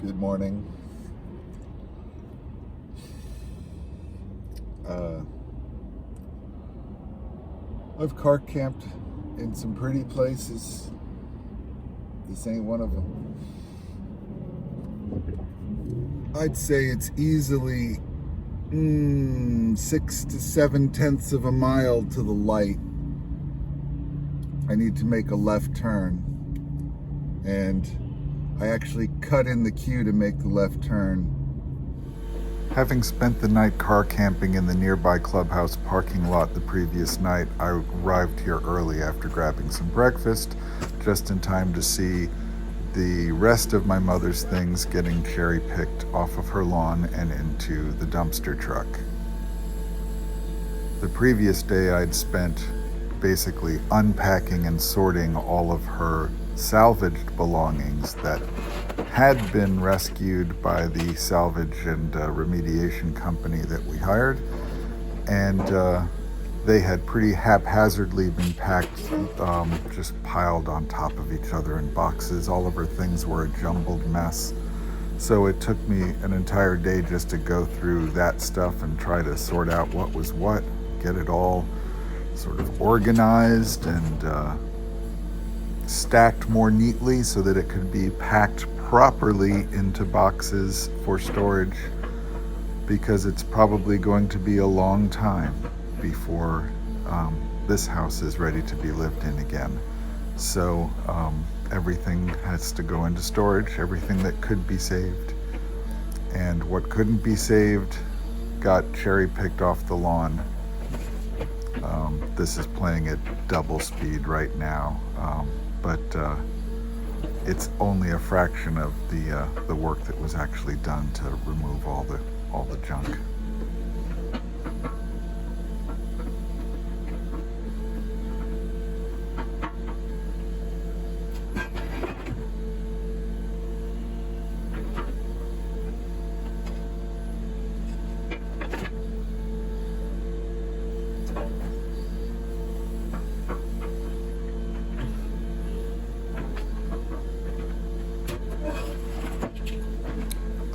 Good morning. I've car camped in some pretty places. This ain't one of them. I'd say it's easily 6 to 7 tenths of a mile to the light. I need to make a left turn, and I actually cut in the queue to make the left turn. Having spent the night car camping in the nearby clubhouse parking lot the previous night, I arrived here early after grabbing some breakfast, just in time to see the rest of my mother's things getting cherry-picked off of her lawn and into the dumpster truck. The previous day I'd spent basically unpacking and sorting all of her salvaged belongings that had been rescued by the salvage and remediation company that we hired, and they had pretty haphazardly been packed, just piled on top of each other in boxes. All of her things were a jumbled mess. So it took me an entire day just to go through that stuff and try to sort out what was what, get it all sort of organized and stacked more neatly so that it could be packed properly into boxes for storage, because it's probably going to be a long time before this house is ready to be lived in again. So everything has to go into storage, everything that could be saved. And what couldn't be saved got cherry picked off the lawn. This is playing at double speed right now, but it's only a fraction of the work that was actually done to remove all the junk.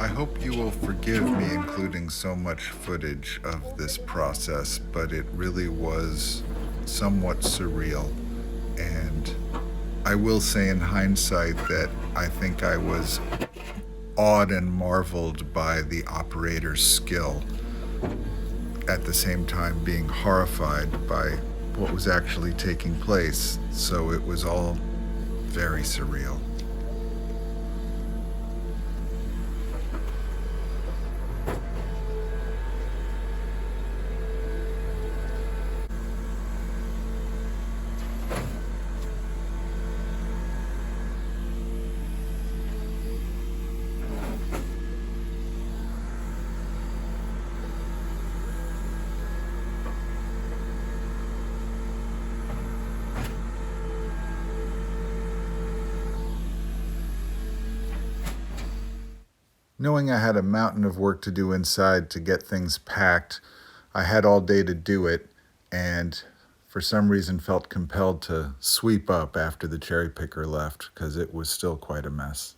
I hope you will forgive me including so much footage of this process, but it really was somewhat surreal. And I will say in hindsight that I think I was awed and marveled by the operator's skill, at the same time being horrified by what was actually taking place. So it was all very surreal. Knowing I had a mountain of work to do inside to get things packed, I had all day to do it, and for some reason felt compelled to sweep up after the cherry picker left, because it was still quite a mess.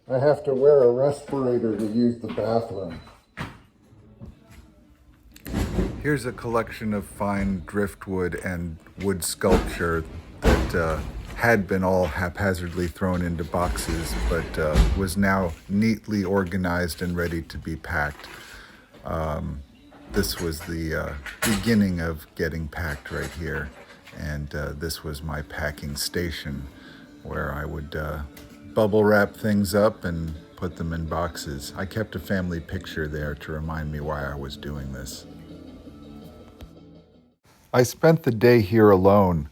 I have to wear a respirator to use the bathroom. Here's a collection of fine driftwood and wood sculpture that had been all haphazardly thrown into boxes, but was now neatly organized and ready to be packed. This was the beginning of getting packed right here, and this was my packing station where I would bubble wrap things up and put them in boxes. I kept a family picture there to remind me why I was doing this. I spent the day here alone,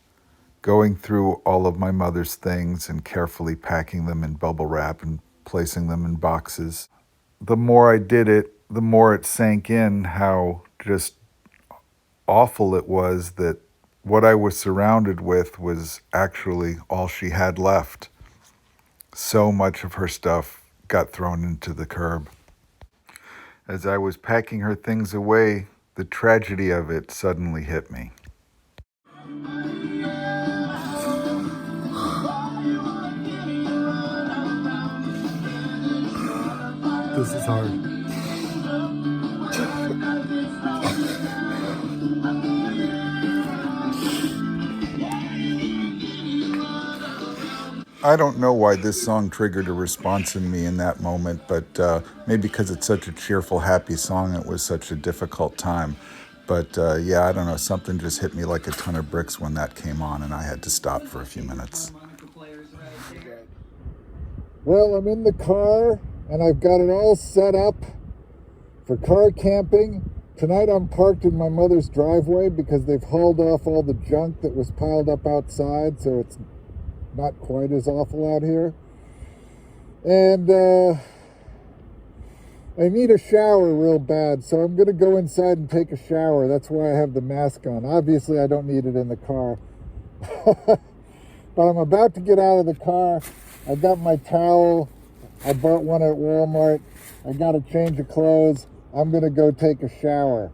going through all of my mother's things and carefully packing them in bubble wrap and placing them in boxes. The more I did it, the more it sank in how just awful it was that what I was surrounded with was actually all she had left. So much of her stuff got thrown into the curb. As I was packing her things away, the tragedy of it suddenly hit me. This is hard. I don't know why this song triggered a response in me in that moment, but maybe because it's such a cheerful, happy song, it was such a difficult time. But yeah, I don't know, something just hit me like a ton of bricks when that came on, and I had to stop for a few minutes. Well, I'm in the car, and I've got it all set up for car camping. Tonight I'm parked in my mother's driveway because they've hauled off all the junk that was piled up outside, so it's not quite as awful out here. And I need a shower real bad, so I'm going to go inside and take a shower. That's why I have the mask on. Obviously, I don't need it in the car. But I'm about to get out of the car. I got my towel. I bought one at Walmart. I got a change of clothes. I'm going to go take a shower.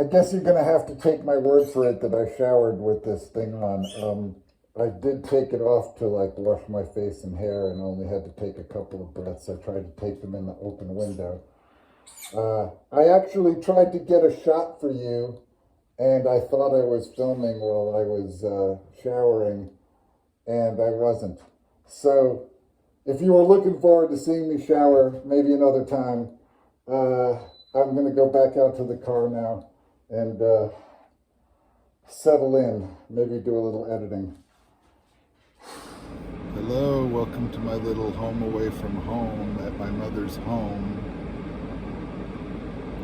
I guess you're going to have to take my word for it that I showered with this thing on. I did take it off to like wash my face and hair and only had to take a couple of breaths. I tried to take them in the open window. I actually tried to get a shot for you, and I thought I was filming while I was showering, and I wasn't. So if you were looking forward to seeing me shower, maybe another time, I'm going to go back out to the car now and settle in, maybe do a little editing. Hello, welcome to my little home away from home at my mother's home.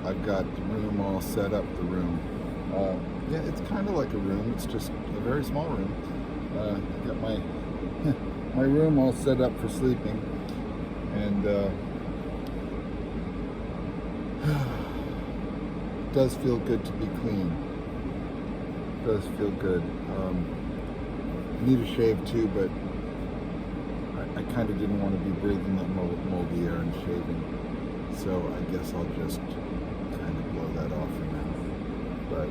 I've got the room all set up, the room. Yeah, it's kind of like a room, it's just a very small room. I got my, my room all set up for sleeping, and it does feel good to be clean. It does feel good. I need a shave too, but I kind of didn't want to be breathing that moldy air and shaving, so I guess I'll just kind of blow that off for now. But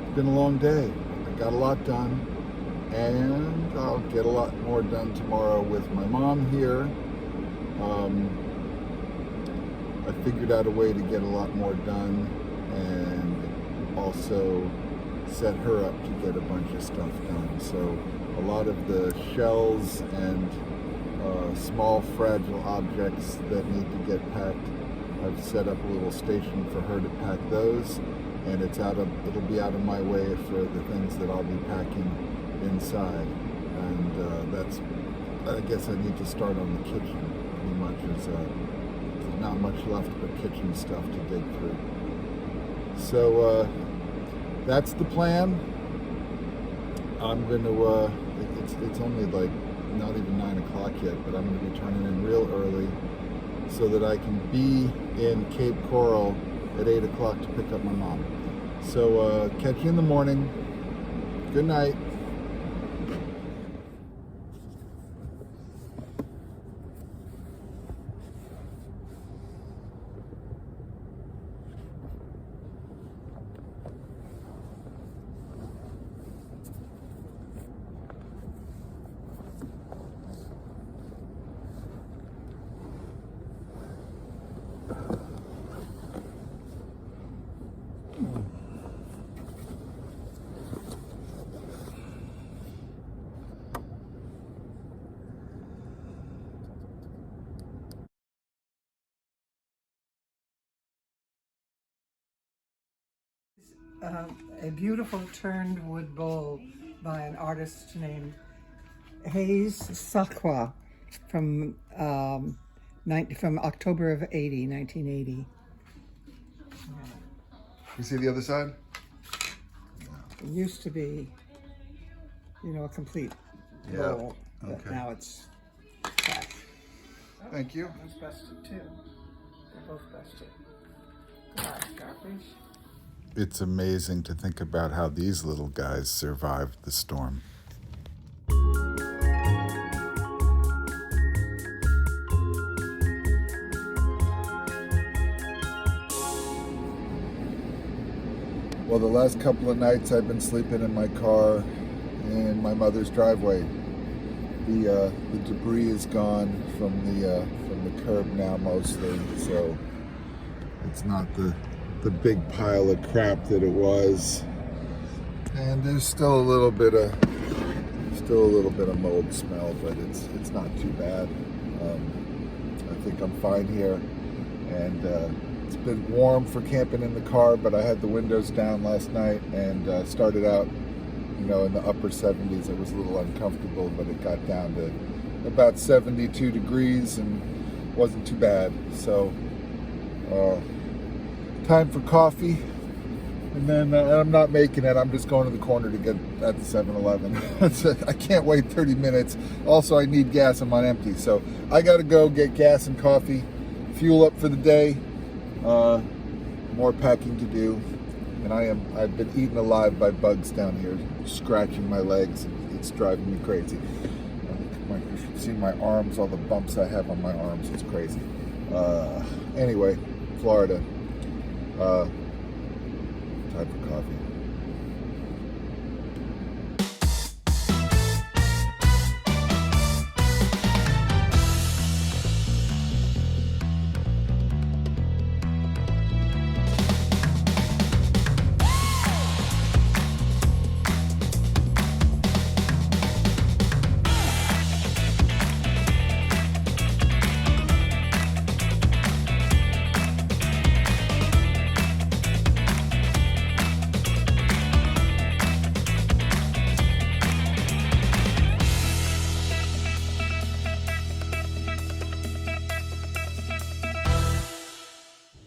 it's been a long day. I got a lot done, and I'll get a lot more done tomorrow with my mom here. I figured out a way to get a lot more done, and also set her up to get a bunch of stuff done. So a lot of the shells and small fragile objects that need to get packed, I've set up a little station for her to pack those, and it'll be out of my way for the things that I'll be packing inside. And I guess I need to start on the kitchen pretty much. There's not much left but kitchen stuff to dig through. So that's the plan. I'm going to, it's only like not even 9 o'clock yet, but I'm going to be turning in real early so that I can be in Cape Coral at 8 o'clock to pick up my mom. So catch you in the morning. Good night. A beautiful turned wood bowl by an artist named Hayes Sakwa from October of 1980. You see the other side? It used to be, a complete bowl, but okay. now it's trash. Thank you. That's busted too. They're both busted. Gosh, garbage. It's amazing to think about how these little guys survived the storm. Well, the last couple of nights I've been sleeping in my car in my mother's driveway. The debris is gone from the curb now mostly, so it's not the big pile of crap that it was. And there's still a little bit of mold smell, but it's not too bad. I think I'm fine here, and it's been warm for camping in the car, but I had the windows down last night and started out, in the upper 70s. It was a little uncomfortable, but it got down to about 72 degrees and wasn't too bad. So, time for coffee. And then I'm not making it. I'm just going to the corner to get at the 7-Eleven. I can't wait 30 minutes. Also, I need gas. I'm on empty. So I got to go get gas and coffee, fuel up for the day. More packing to do. And I've been eaten alive by bugs down here, scratching my legs. It's driving me crazy. You should see my arms, all the bumps I have on my arms. It's crazy. Anyway, Florida. Time for coffee.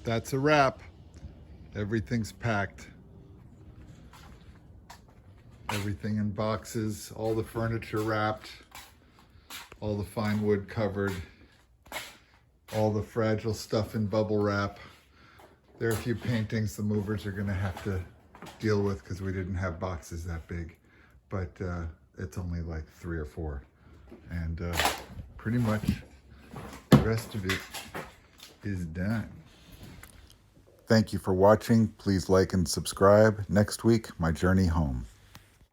That's a wrap. Everything's packed. Everything in boxes, all the furniture wrapped, all the fine wood covered, all the fragile stuff in bubble wrap. There are a few paintings the movers are gonna have to deal with because we didn't have boxes that big, but it's only like 3 or 4. And pretty much the rest of it is done. Thank you for watching. Please like and subscribe. Next week, my journey home.